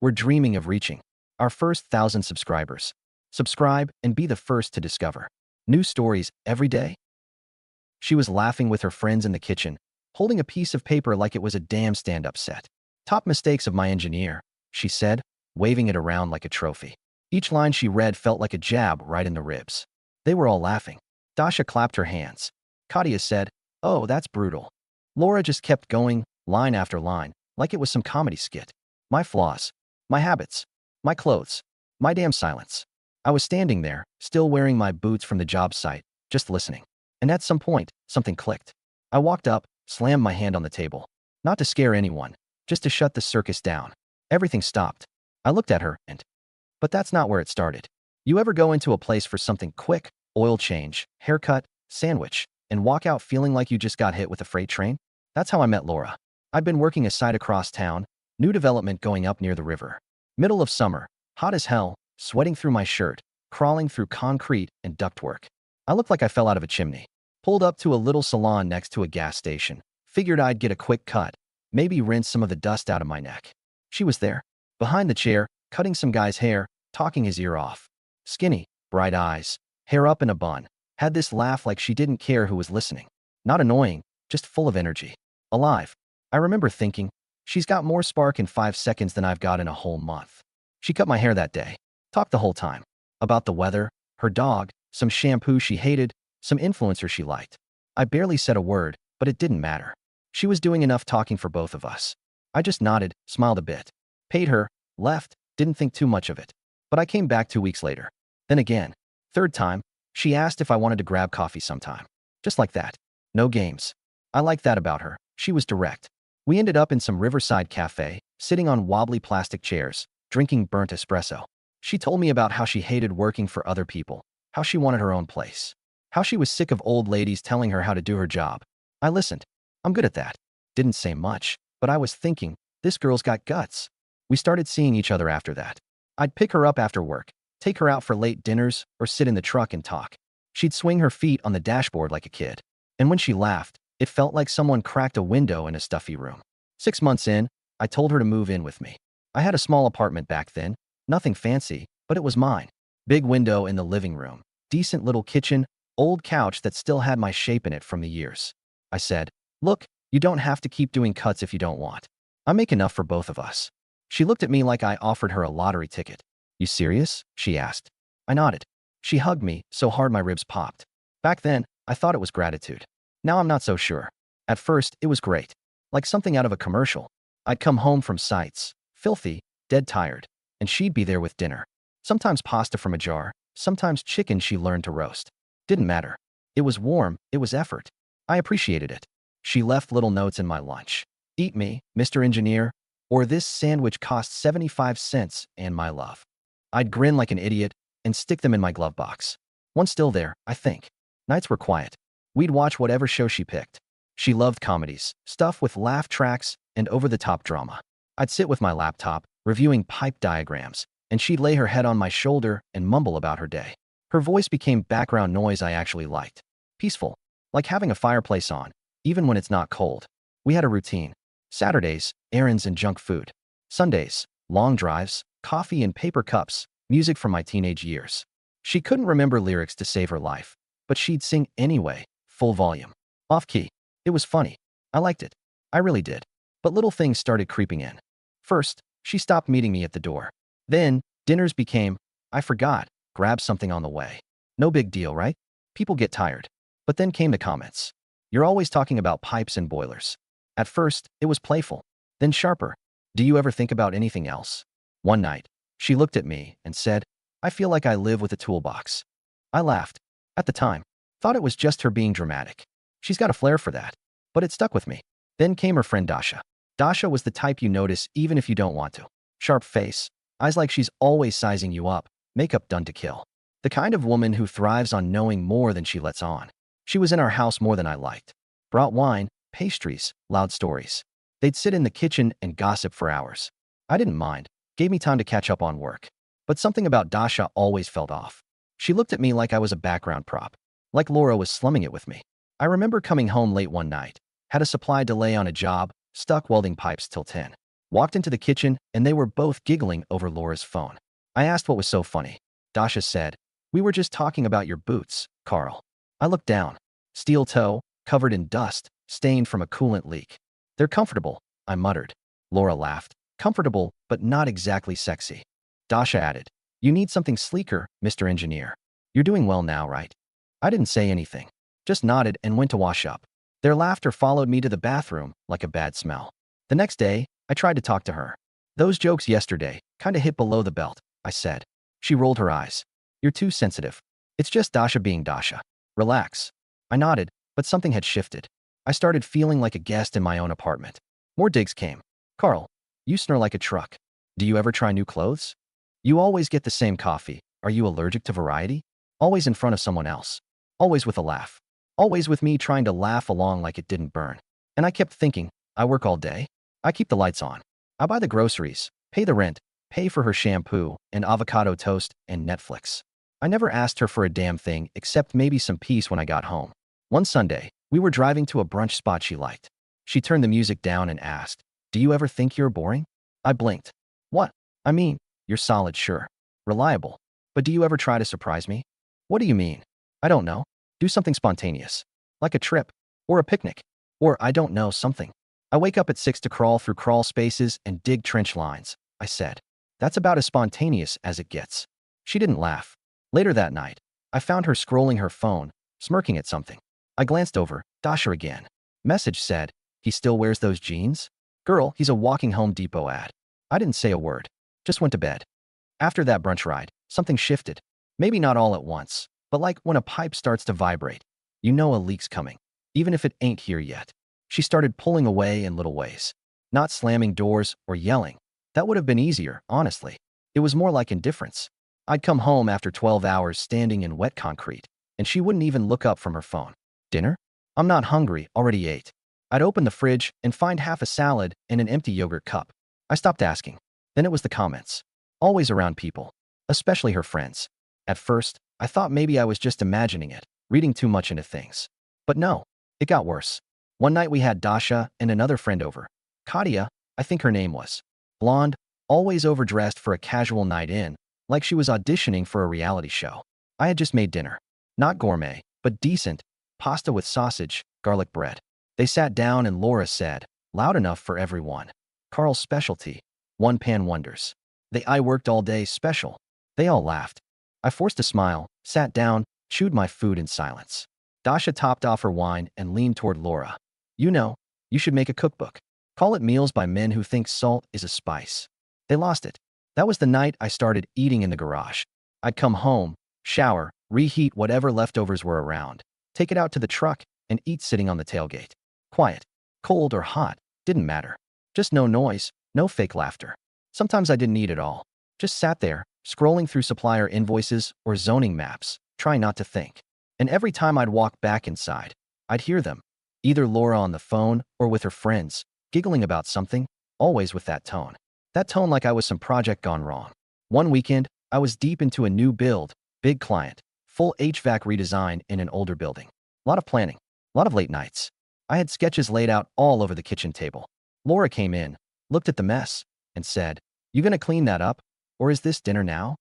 We're dreaming of reaching our first 1,000 subscribers. Subscribe and be the first to discover new stories every day. She was laughing with her friends in the kitchen, holding a piece of paper like it was a damn stand-up set. Top mistakes of my engineer, she said, waving it around like a trophy. Each line she read felt like a jab right in the ribs. They were all laughing. Dasha clapped her hands. Katia said, "Oh, that's brutal." Laura just kept going, line after line, like it was some comedy skit. My flaws, my habits, my clothes, my damn silence. I was standing there, still wearing my boots from the job site, just listening. And at some point, something clicked. I walked up, slammed my hand on the table. Not to scare anyone, just to shut the circus down. Everything stopped. I looked at her and... But that's not where it started. You ever go into a place for something quick, oil change, haircut, sandwich, and walk out feeling like you just got hit with a freight train? That's how I met Laura. I'd been working a site across town, new development going up near the river. Middle of summer, hot as hell, sweating through my shirt, crawling through concrete and ductwork. I looked like I fell out of a chimney. Pulled up to a little salon next to a gas station. Figured I'd get a quick cut, maybe rinse some of the dust out of my neck. She was there, behind the chair, cutting some guy's hair, talking his ear off. Skinny, bright eyes, hair up in a bun, had this laugh like she didn't care who was listening. Not annoying, just full of energy. Alive. I remember thinking, she's got more spark in 5 seconds than I've got in a whole month. She cut my hair that day. Talked the whole time. About the weather, her dog, some shampoo she hated, some influencer she liked. I barely said a word, but it didn't matter. She was doing enough talking for both of us. I just nodded, smiled a bit. Paid her, left, didn't think too much of it. But I came back 2 weeks later. Then again. Third time, she asked if I wanted to grab coffee sometime. Just like that. No games. I liked that about her. She was direct. We ended up in some riverside cafe, sitting on wobbly plastic chairs, drinking burnt espresso. She told me about how she hated working for other people, how she wanted her own place, how she was sick of old ladies telling her how to do her job. I listened. I'm good at that. Didn't say much, but I was thinking, this girl's got guts. We started seeing each other after that. I'd pick her up after work, take her out for late dinners, or sit in the truck and talk. She'd swing her feet on the dashboard like a kid. And when she laughed, it felt like someone cracked a window in a stuffy room. 6 months in, I told her to move in with me. I had a small apartment back then, nothing fancy, but it was mine. Big window in the living room, decent little kitchen, old couch that still had my shape in it from the years. I said, "Look, you don't have to keep doing cuts if you don't want. I make enough for both of us." She looked at me like I offered her a lottery ticket. "You serious?" she asked. I nodded. She hugged me so hard my ribs popped. Back then, I thought it was gratitude. Now I'm not so sure. At first, it was great. Like something out of a commercial. I'd come home from sites, filthy, dead tired, and she'd be there with dinner. Sometimes pasta from a jar, sometimes chicken she learned to roast. Didn't matter. It was warm, it was effort. I appreciated it. She left little notes in my lunch. "Eat me, Mr. Engineer," or "This sandwich cost 75 cents and my love." I'd grin like an idiot and stick them in my glove box. One's still there, I think. Nights were quiet. We'd watch whatever show she picked. She loved comedies, stuff with laugh tracks and over-the-top drama. I'd sit with my laptop, reviewing pipe diagrams, and she'd lay her head on my shoulder and mumble about her day. Her voice became background noise I actually liked. Peaceful, like having a fireplace on, even when it's not cold. We had a routine. Saturdays, errands and junk food. Sundays, long drives, coffee in paper cups, music from my teenage years. She couldn't remember lyrics to save her life, but she'd sing anyway, full volume. Off key. It was funny. I liked it. I really did. But little things started creeping in. First, she stopped meeting me at the door. Then, dinners became, I forgot, grab something on the way. No big deal, right? People get tired. But then came the comments. "You're always talking about pipes and boilers." At first, it was playful. Then sharper. "Do you ever think about anything else?" One night, she looked at me and said, "I feel like I live with a toolbox." I laughed. At the time, thought it was just her being dramatic. She's got a flair for that. But it stuck with me. Then came her friend Dasha. Dasha was the type you notice even if you don't want to. Sharp face, eyes like she's always sizing you up, makeup done to kill. The kind of woman who thrives on knowing more than she lets on. She was in our house more than I liked. Brought wine, pastries, loud stories. They'd sit in the kitchen and gossip for hours. I didn't mind, gave me time to catch up on work. But something about Dasha always felt off. She looked at me like I was a background prop. Like Laura was slumming it with me. I remember coming home late one night, had a supply delay on a job, stuck welding pipes till 10. Walked into the kitchen, and they were both giggling over Laura's phone. I asked what was so funny. Dasha said, "We were just talking about your boots, Carl." I looked down. Steel toe, covered in dust, stained from a coolant leak. "They're comfortable," I muttered. Laura laughed. "Comfortable, but not exactly sexy." Dasha added, "You need something sleeker, Mr. Engineer. You're doing well now, right?" I didn't say anything, just nodded and went to wash up. Their laughter followed me to the bathroom like a bad smell. The next day, I tried to talk to her. "Those jokes yesterday kinda hit below the belt," I said. She rolled her eyes. "You're too sensitive. It's just Dasha being Dasha. Relax." I nodded, but something had shifted. I started feeling like a guest in my own apartment. More digs came. "Carl, you snore like a truck. Do you ever try new clothes? You always get the same coffee. Are you allergic to variety? Always in front of someone else. Always with a laugh. Always with me trying to laugh along like it didn't burn." And I kept thinking, I work all day. I keep the lights on. I buy the groceries, pay the rent, pay for her shampoo and avocado toast and Netflix. I never asked her for a damn thing except maybe some peace when I got home. One Sunday, we were driving to a brunch spot she liked. She turned the music down and asked, "Do you ever think you're boring?" I blinked. "What? I mean, you're solid, sure. Reliable. But do you ever try to surprise me?" "What do you mean?" "I don't know. Do something spontaneous. Like a trip. Or a picnic. Or, I don't know, something. I wake up at 6 to crawl through crawl spaces and dig trench lines," I said. "That's about as spontaneous as it gets." She didn't laugh. Later that night, I found her scrolling her phone, smirking at something. I glanced over. Dasha again. Message said, "He still wears those jeans? Girl, he's a walking Home Depot ad." I didn't say a word. Just went to bed. After that brunch ride, something shifted. Maybe not all at once, but like when a pipe starts to vibrate. You know a leak's coming, even if it ain't here yet. She started pulling away in little ways. Not slamming doors or yelling. That would have been easier, honestly. It was more like indifference. I'd come home after 12 hours standing in wet concrete, and she wouldn't even look up from her phone. "Dinner? I'm not hungry, already ate." I'd open the fridge and find half a salad and an empty yogurt cup. I stopped asking. Then it was the comments. Always around people, especially her friends. At first, I thought maybe I was just imagining it, reading too much into things. But no, it got worse. One night we had Dasha and another friend over. Katia, I think her name was. Blonde, always overdressed for a casual night in, like she was auditioning for a reality show. I had just made dinner. Not gourmet, but decent. Pasta with sausage, garlic bread. They sat down and Laura said, loud enough for everyone, "Carl's specialty. One-pan wonders. I worked all day special." They all laughed. I forced a smile, sat down, chewed my food in silence. Dasha topped off her wine and leaned toward Laura. "You know, you should make a cookbook. Call it Meals by Men Who Think Salt is a Spice." They lost it. That was the night I started eating in the garage. I'd come home, shower, reheat whatever leftovers were around, take it out to the truck, and eat sitting on the tailgate. Quiet. Cold or hot, didn't matter. Just no noise, no fake laughter. Sometimes I didn't eat at all. Just sat there, scrolling through supplier invoices or zoning maps, trying not to think. And every time I'd walk back inside, I'd hear them. Either Laura on the phone or with her friends, giggling about something, always with that tone. That tone like I was some project gone wrong. One weekend, I was deep into a new build, big client, full HVAC redesign in an older building. A lot of planning, a lot of late nights. I had sketches laid out all over the kitchen table. Laura came in, looked at the mess, and said, "You gonna clean that up? Or is this dinner now?"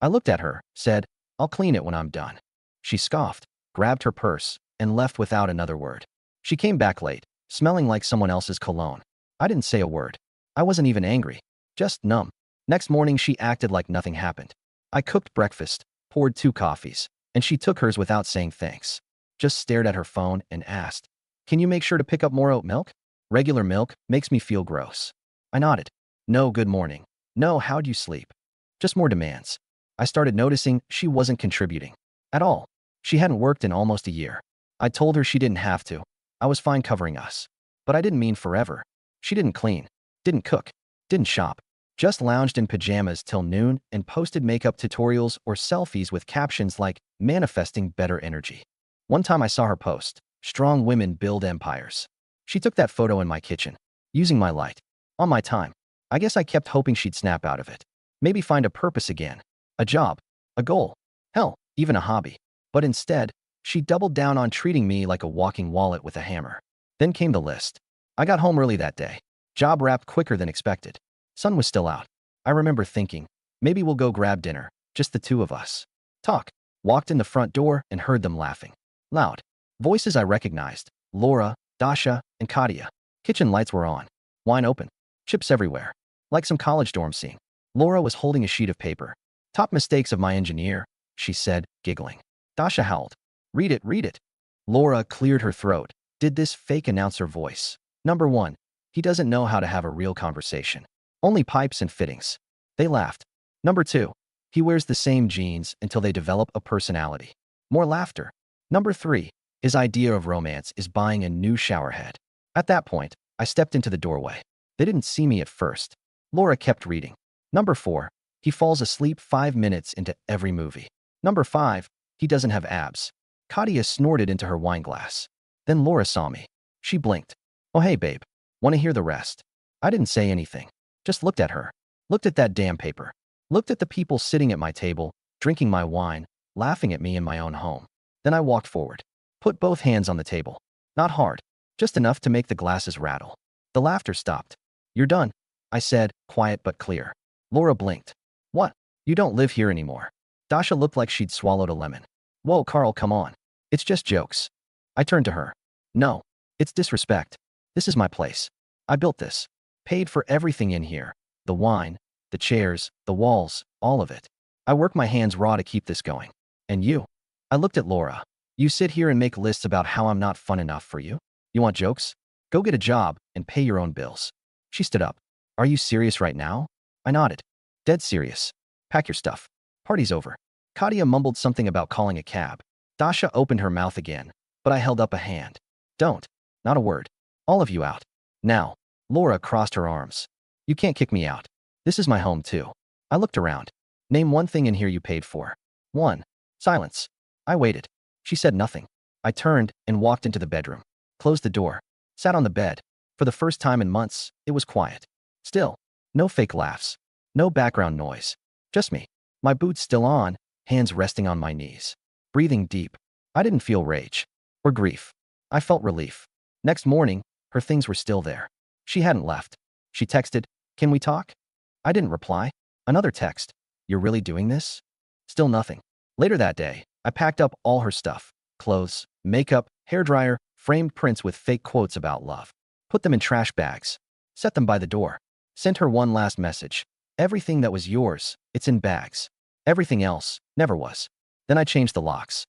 I looked at her, said, "I'll clean it when I'm done." She scoffed, grabbed her purse, and left without another word. She came back late, smelling like someone else's cologne. I didn't say a word. I wasn't even angry, just numb. Next morning, she acted like nothing happened. I cooked breakfast, poured 2 coffees, and she took hers without saying thanks. Just stared at her phone and asked, "Can you make sure to pick up more oat milk? Regular milk makes me feel gross." I nodded. "No, good morning. No, how'd you sleep?" Just more demands. I started noticing she wasn't contributing. At all. She hadn't worked in almost a year. I told her she didn't have to. I was fine covering us. But I didn't mean forever. She didn't clean, didn't cook, didn't shop. Just lounged in pajamas till noon and posted makeup tutorials or selfies with captions like, "Manifesting better energy." One time I saw her post, "Strong women build empires." She took that photo in my kitchen, using my light, on my time. I guess I kept hoping she'd snap out of it. Maybe find a purpose again. A job. A goal. Hell, even a hobby. But instead, she doubled down on treating me like a walking wallet with a hammer. Then came the list. I got home early that day. Job wrapped quicker than expected. Sun was still out. I remember thinking, maybe we'll go grab dinner, just the two of us. Talk. Walked in the front door and heard them laughing. Loud. Voices I recognized. Laura, Dasha, and Katia. Kitchen lights were on. Wine open. Chips everywhere. Like some college dorm scene. Laura was holding a sheet of paper. Top mistakes of my engineer, she said, giggling. Dasha howled. Read it, read it. Laura cleared her throat. Did this fake announcer voice. Number 1. He doesn't know how to have a real conversation. Only pipes and fittings. They laughed. Number 2. He wears the same jeans until they develop a personality. More laughter. Number 3. His idea of romance is buying a new shower head. At that point, I stepped into the doorway. They didn't see me at first. Laura kept reading. Number 4. He falls asleep 5 minutes into every movie. Number 5. He doesn't have abs. Katia snorted into her wine glass. Then Laura saw me. She blinked. Oh hey babe. Want to hear the rest? I didn't say anything. Just looked at her. Looked at that damn paper. Looked at the people sitting at my table, drinking my wine, laughing at me in my own home. Then I walked forward. Put both hands on the table. Not hard. Just enough to make the glasses rattle. The laughter stopped. You're done, I said, quiet but clear. Laura blinked. What? You don't live here anymore. Dasha looked like she'd swallowed a lemon. Whoa, Carl, come on. It's just jokes. I turned to her. No, it's disrespect. This is my place. I built this. Paid for everything in here. The wine, the chairs, the walls, all of it. I work my hands raw to keep this going. And you? I looked at Laura. You sit here and make lists about how I'm not fun enough for you? You want jokes? Go get a job and pay your own bills. She stood up. Are you serious right now? I nodded. Dead serious. Pack your stuff. Party's over. Katia mumbled something about calling a cab. Dasha opened her mouth again, but I held up a hand. Don't. Not a word. All of you out. Now. Laura crossed her arms. You can't kick me out. This is my home too. I looked around. Name one thing in here you paid for. 1. Silence. I waited. She said nothing. I turned and walked into the bedroom. Closed the door. Sat on the bed. For the first time in months, it was quiet. Still. No fake laughs. No background noise. Just me. My boots still on, hands resting on my knees. Breathing deep. I didn't feel rage. Or grief. I felt relief. Next morning, her things were still there. She hadn't left. She texted, "Can we talk?" I didn't reply. Another text. "You're really doing this?" Still nothing. Later that day, I packed up all her stuff. Clothes, makeup, hairdryer, framed prints with fake quotes about love. Put them in trash bags. Set them by the door. Sent her one last message. Everything that was yours, it's in bags. Everything else, never was. Then I changed the locks.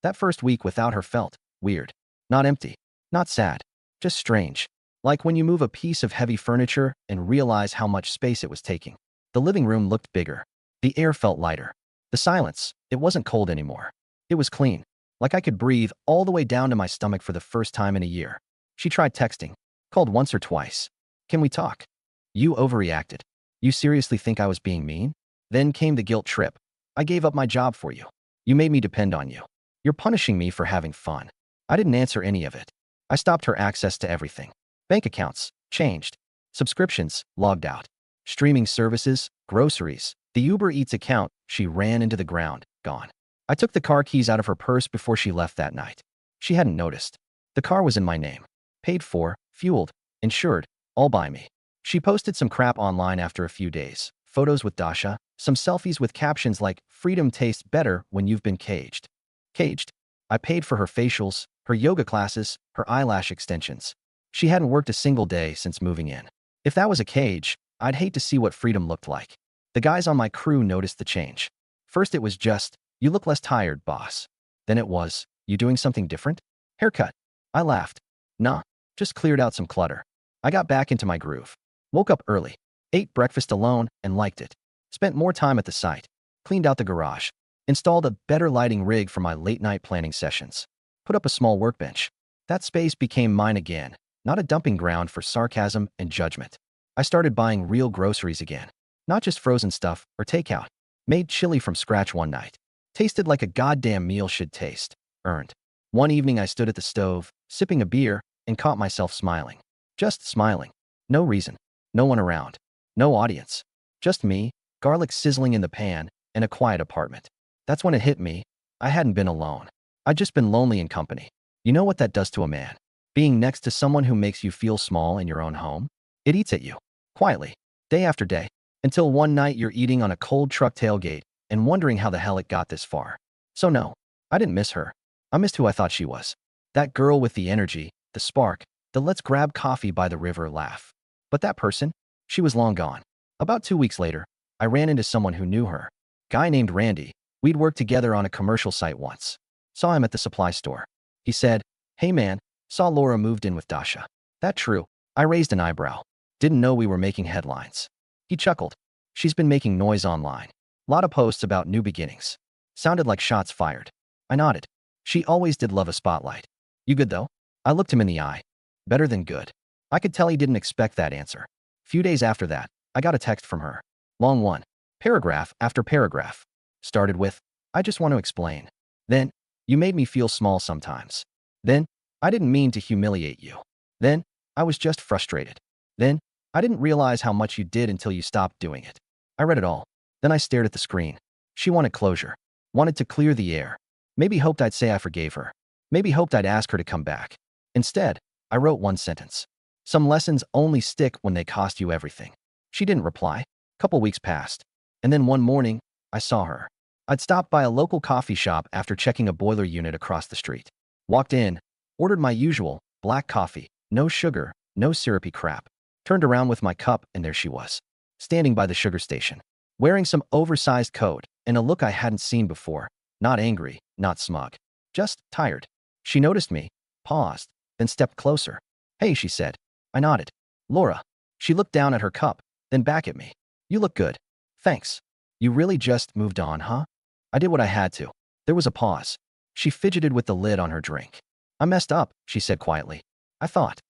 That first week without her felt weird. Not empty. Not sad. Just strange. Like when you move a piece of heavy furniture and realize how much space it was taking. The living room looked bigger. The air felt lighter. The silence, it wasn't cold anymore. It was clean. Like I could breathe all the way down to my stomach for the first time in a year. She tried texting. Called once or twice. Can we talk? You overreacted. You seriously think I was being mean? Then came the guilt trip. I gave up my job for you. You made me depend on you. You're punishing me for having fun. I didn't answer any of it. I stopped her access to everything. Bank accounts, changed. Subscriptions, logged out. Streaming services, groceries. The Uber Eats account, she ran into the ground, gone. I took the car keys out of her purse before she left that night. She hadn't noticed. The car was in my name. Paid for, fueled, insured, all by me. She posted some crap online after a few days. Photos with Dasha, some selfies with captions like, "Freedom tastes better when you've been caged." Caged. I paid for her facials, her yoga classes, her eyelash extensions. She hadn't worked a single day since moving in. If that was a cage, I'd hate to see what freedom looked like. The guys on my crew noticed the change. First it was just, "You look less tired, boss." Then it was, "You doing something different?" Haircut. I laughed. Nah, just cleared out some clutter. I got back into my groove. Woke up early. Ate breakfast alone and liked it. Spent more time at the site. Cleaned out the garage. Installed a better lighting rig for my late-night planning sessions. Put up a small workbench. That space became mine again, not a dumping ground for sarcasm and judgment. I started buying real groceries again. Not just frozen stuff or takeout. Made chili from scratch one night. Tasted like a goddamn meal should taste. Earned. One evening I stood at the stove, sipping a beer, and caught myself smiling. Just smiling. No reason. No one around. No audience. Just me, garlic sizzling in the pan, and a quiet apartment. That's when it hit me. I hadn't been alone. I'd just been lonely in company. You know what that does to a man? Being next to someone who makes you feel small in your own home? It eats at you, quietly, day after day, until one night you're eating on a cold truck tailgate and wondering how the hell it got this far. So no, I didn't miss her. I missed who I thought she was. That girl with the energy, the spark, the let's grab coffee by the river laugh. But that person? She was long gone. About 2 weeks later, I ran into someone who knew her. Guy named Randy. We'd worked together on a commercial site once. Saw him at the supply store. He said, "Hey man, saw Laura moved in with Dasha." That true? I raised an eyebrow. Didn't know we were making headlines. He chuckled. "She's been making noise online. Lot of posts about new beginnings." Sounded like shots fired. I nodded. She always did love a spotlight. "You good though?" I looked him in the eye. Better than good. I could tell he didn't expect that answer. Few days after that, I got a text from her. Long one. Paragraph after paragraph. Started with, "I just want to explain." Then, "You made me feel small sometimes." Then, "I didn't mean to humiliate you." Then, "I was just frustrated." Then, "I didn't realize how much you did until you stopped doing it." I read it all. Then I stared at the screen. She wanted closure. Wanted to clear the air. Maybe hoped I'd say I forgave her. Maybe hoped I'd ask her to come back. Instead, I wrote one sentence. "Some lessons only stick when they cost you everything." She didn't reply. Couple weeks passed. And then one morning, I saw her. I'd stopped by a local coffee shop after checking a boiler unit across the street. Walked in, ordered my usual, black coffee, no sugar, no syrupy crap. Turned around with my cup and there she was, standing by the sugar station, wearing some oversized coat and a look I hadn't seen before. Not angry, not smug. Just tired. She noticed me, paused, then stepped closer. "Hey," she said. I nodded. "Laura." She looked down at her cup, then back at me. "You look good." "Thanks. You really just moved on, huh?" I did what I had to. There was a pause. She fidgeted with the lid on her drink. "I messed up," she said quietly. I thought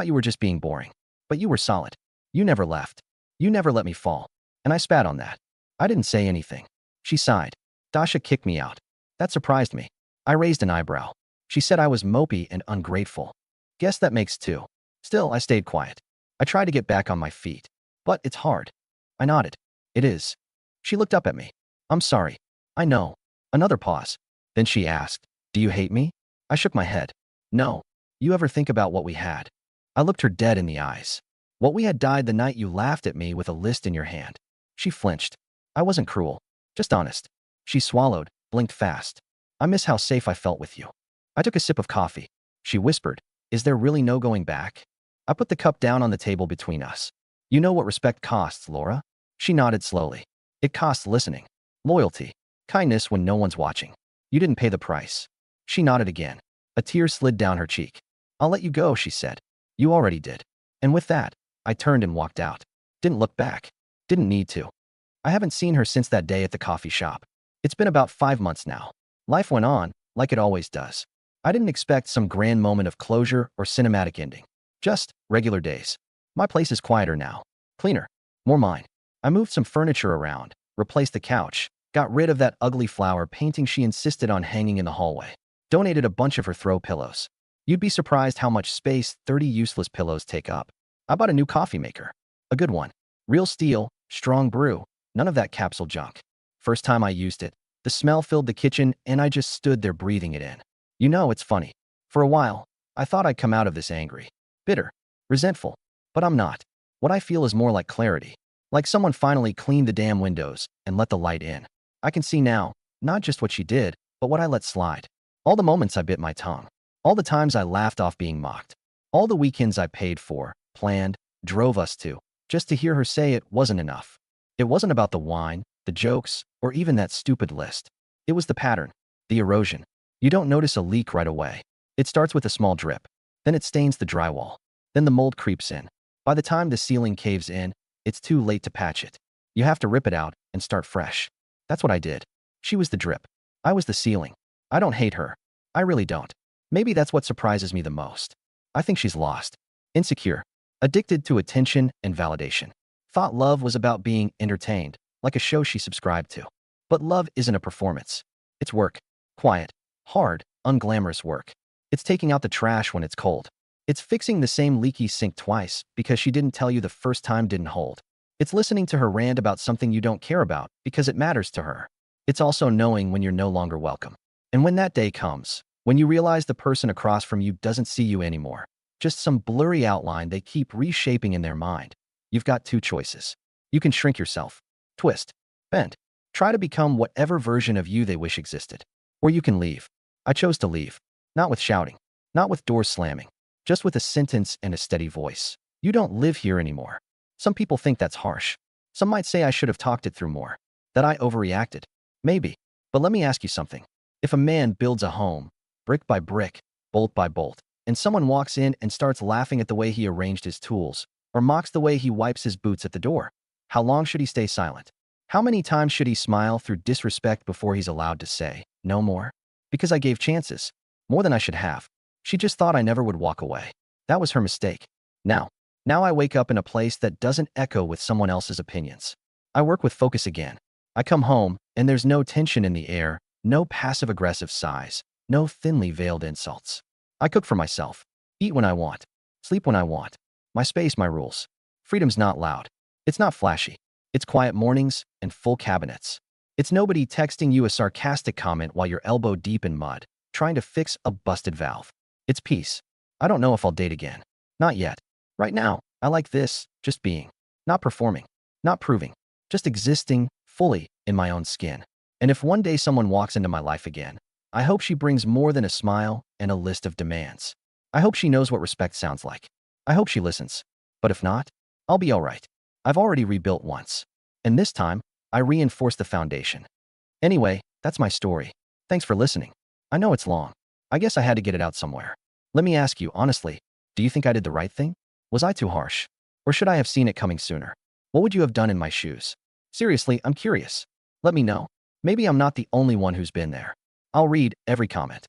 you were just being boring. But you were solid. You never left. You never let me fall." And I spat on that. I didn't say anything. She sighed. "Dasha kicked me out." That surprised me. I raised an eyebrow. She said I was mopey and ungrateful. Guess that makes two. Still, I stayed quiet. I tried to get back on my feet. But it's hard. I nodded. "It is." She looked up at me. "I'm sorry." "I know." Another pause. Then she asked, "Do you hate me?" I shook my head. "No. You ever think about what we had?" I looked her dead in the eyes. "What we had died the night you laughed at me with a list in your hand." She flinched. I wasn't cruel. Just honest. She swallowed, blinked fast. "I miss how safe I felt with you." I took a sip of coffee. She whispered, "Is there really no going back?" I put the cup down on the table between us. "You know what respect costs, Laura?" She nodded slowly. "It costs listening. Loyalty. Kindness when no one's watching. You didn't pay the price." She nodded again. A tear slid down her cheek. "I'll let you go," she said. "You already did." And with that, I turned and walked out. Didn't look back. Didn't need to. I haven't seen her since that day at the coffee shop. It's been about 5 months now. Life went on, like it always does. I didn't expect some grand moment of closure or cinematic ending. Just regular days. My place is quieter now. Cleaner. More mine. I moved some furniture around, replaced the couch, got rid of that ugly flower painting she insisted on hanging in the hallway. Donated a bunch of her throw pillows. You'd be surprised how much space 30 useless pillows take up. I bought a new coffee maker. A good one. Real steel, strong brew, none of that capsule junk. First time I used it, the smell filled the kitchen and I just stood there breathing it in. You know, it's funny. For a while, I thought I'd come out of this angry, bitter, resentful. But I'm not. What I feel is more like clarity. Like someone finally cleaned the damn windows and let the light in. I can see now, not just what she did, but what I let slide. All the moments I bit my tongue. All the times I laughed off being mocked. All the weekends I paid for, planned, drove us to, just to hear her say it wasn't enough. It wasn't about the wine, the jokes, or even that stupid list. It was the pattern, the erosion. You don't notice a leak right away. It starts with a small drip. Then it stains the drywall. Then the mold creeps in. By the time the ceiling caves in, it's too late to patch it. You have to rip it out and start fresh. That's what I did. She was the drip. I was the ceiling. I don't hate her. I really don't. Maybe that's what surprises me the most. I think she's lost. Insecure. Addicted to attention and validation. Thought love was about being entertained, like a show she subscribed to. But love isn't a performance. It's work. Quiet. Hard, unglamorous work. It's taking out the trash when it's cold. It's fixing the same leaky sink twice because she didn't tell you the first time didn't hold. It's listening to her rant about something you don't care about because it matters to her. It's also knowing when you're no longer welcome. And when that day comes, when you realize the person across from you doesn't see you anymore, just some blurry outline they keep reshaping in their mind. You've got two choices. You can shrink yourself, twist, bend, try to become whatever version of you they wish existed. Or you can leave. I chose to leave. Not with shouting, not with doors slamming, just with a sentence and a steady voice. You don't live here anymore. Some people think that's harsh. Some might say I should have talked it through more, that I overreacted. Maybe. But let me ask you something. If a man builds a home, brick by brick, bolt by bolt, and someone walks in and starts laughing at the way he arranged his tools, or mocks the way he wipes his boots at the door, how long should he stay silent? How many times should he smile through disrespect before he's allowed to say, no more? Because I gave chances. More than I should have. She just thought I never would walk away. That was her mistake. Now I wake up in a place that doesn't echo with someone else's opinions. I work with focus again. I come home, and there's no tension in the air, no passive-aggressive sighs, no thinly veiled insults. I cook for myself, eat when I want, sleep when I want. My space, my rules. Freedom's not loud. It's not flashy. It's quiet mornings and full cabinets. It's nobody texting you a sarcastic comment while you're elbow deep in mud, trying to fix a busted valve. It's peace. I don't know if I'll date again. Not yet. Right now, I like this, just being. Not performing. Not proving. Just existing fully in my own skin. And if one day someone walks into my life again, I hope she brings more than a smile and a list of demands. I hope she knows what respect sounds like. I hope she listens. But if not, I'll be all right. I've already rebuilt once. And this time, I reinforced the foundation. Anyway, that's my story. Thanks for listening. I know it's long. I guess I had to get it out somewhere. Let me ask you, honestly, do you think I did the right thing? Was I too harsh? Or should I have seen it coming sooner? What would you have done in my shoes? Seriously, I'm curious. Let me know. Maybe I'm not the only one who's been there. I'll read every comment.